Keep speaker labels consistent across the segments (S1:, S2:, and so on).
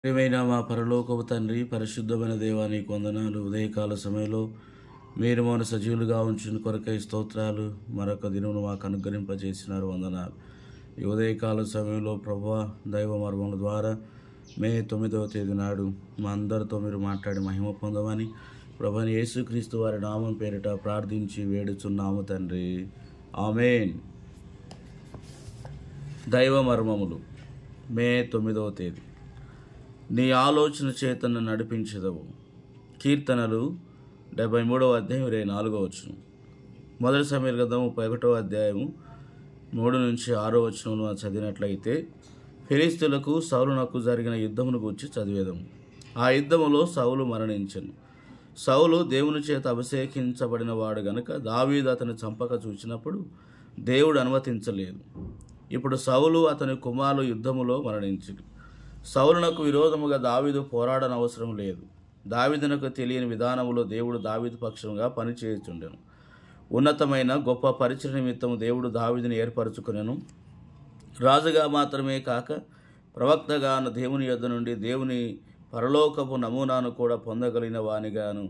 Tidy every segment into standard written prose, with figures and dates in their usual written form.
S1: ప్రియమైన మా పరలోకపు తండ్రి, పరిశుద్ధమైన దేవా, నీకు వందనాలు. ఉదయకాల సమయంలో మీరు మన సజీవులుగా ఉంచిన కొరకై స్తోత్రాలు. మరొక దినమును మాకు అనుగ్రహింపజేసినారు, వందనాలు. ఈ ఉదయకాల సమయంలో ప్రభువా, దైవ మర్మముల ద్వారా మే 9వ తేదీ నాడు మా అందరితో మీరు మాట్లాడి మహిమ పొందమని ప్రభుని యేసుక్రీస్తు వారి నామం పేరిట ప్రార్థించి వేడుచున్నాము తండ్రి, ఆమేన్. దైవ మర్మములు మే 9వ తేదీ. నీ ఆలోచన చేతను నడిపించదవు. కీర్తనలు 73వ అధ్యాయం 24వ వచనం. మొదటి సమూయేలు గ్రంథం 31వ అధ్యాయము 3 నుంచి 6వ వచనంలో చదివినట్లయితే, ఫిలిష్తీయులకు సౌలునకు జరిగిన యుద్ధమును గూర్చి చదివేదము. ఆ యుద్ధములో సౌలు మరణించెను. సౌలు దేవుని చేత అభిషేకించబడిన వాడు గనుక దావీదు అతని చంపక చూచినప్పుడు దేవుడు అనుమతించలేదు. ఇప్పుడు సౌలు అతని కుమారులు యుద్ధములో మరణించిరి. సౌలునకు విరోధముగా దావీదు పోరాడనవసరం లేదు. దావీదునకు తెలియని విధానములో దేవుడు దావీదు పక్షముగా పనిచేయుచుండెను. ఉన్నతమైన గొప్ప పరిచయ నిమిత్తము దేవుడు దావీదుని ఏర్పరచుకొనెను. రాజుగా మాత్రమే కాక ప్రవక్తగా దేవుని యొద్ద నుండి దేవుని పరలోకపు నమూనాను కూడా పొందగలిగిన వానిగాను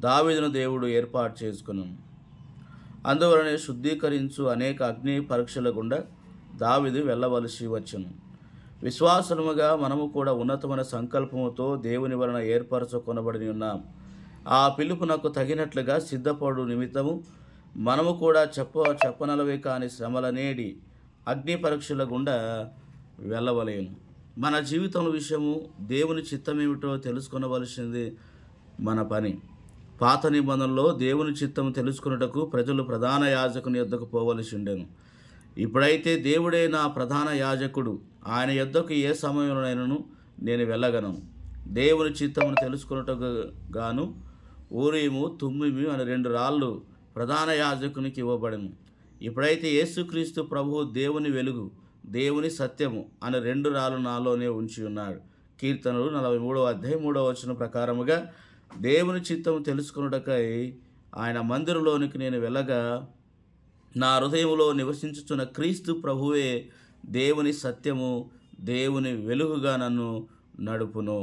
S1: దావీదును దేవుడు ఏర్పాటు చేసుకున్నాను. అందువలనే శుద్ధీకరించు అనేక అగ్ని పరీక్షల గుండా దావీదు వెళ్ళవలసి వచ్చును. విశ్వాసముగా మనము కూడా ఉన్నతమైన సంకల్పముతో దేవుని వలన ఏర్పరచుకొనబడి ఉన్నాం. ఆ పిలుపునకు తగినట్లుగా సిద్ధపడు నిమిత్తము మనము కూడా చెప్పనలవి కాని శ్రమలనేడి అగ్ని పరీక్షల గుండా వెళ్ళవలేను. మన జీవితం విషయము దేవుని చిత్తమేమిటో తెలుసుకొనవలసింది మన పని. పాత నిబంధనలో దేవుని చిత్తం తెలుసుకొనుటకు ప్రజలు ప్రధాన యాజకుని యొద్దకు పోవలసి ఉండెను. ఇప్పుడైతే దేవుడే నా ప్రధాన యాజకుడు, ఆయన యొద్దకు ఏ సమయంలోనైనా నేను వెళ్ళగలను. దేవుని చిత్తమును తెలుసుకొనుటకు గాను ఊరీము, తుమ్మిము అనే 2 రాళ్ళు ప్రధాన యాజకునికి ఇవ్వబడెను. ఇప్పుడైతే యేసుక్రీస్తు ప్రభువు దేవుని వెలుగు, దేవుని సత్యము అనే 2 రాళ్ళు నాలోనే ఉంచి ఉన్నాడు. కీర్తనలు 43వ అధ్యాయం 3వ వచనం ప్రకారముగా దేవుని చిత్తము తెలుసుకొనుటకై ఆయన మందిరంలోనికి నేను వెళ్ళగా నా హృదయంలో నివసించుచున్న క్రీస్తు ప్రభువే దేవుని సత్యము, దేవుని వెలుగుగా నన్ను నడుపును.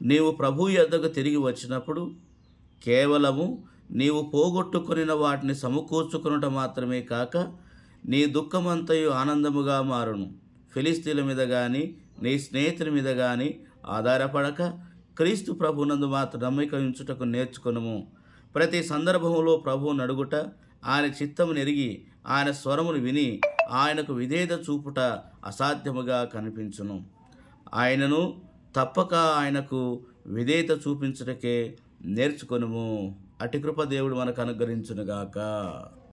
S1: నీవు ప్రభు యొద్దకు తిరిగి వచ్చినప్పుడు కేవలము నీవు పోగొట్టుకొనిన వాటిని సమకూర్చుకొనుట మాత్రమే కాక నీ దుఃఖమంతయు ఆనందముగా మారును. ఫిలిష్తీయుల మీద కానీ నీ స్నేహితుల మీద కానీ ఆధారపడక క్రీస్తు ప్రభునందు మాత్రం నమ్మిక ఉంచుటకు నేర్చుకొనుము. ప్రతి సందర్భంలో ప్రభువు నడుగుట, ఆయన చిత్తమును ఎరిగి ఆయన స్వరమును విని ఆయనకు విధేయత చూపుట అసాధ్యముగా కనిపించును. ఆయనను తప్పక ఆయనకు విధేయత చూపించుటకే నేర్చుకొనుము. అటి కృప దేవుడు మనకు అనుగ్రహించునుగాక.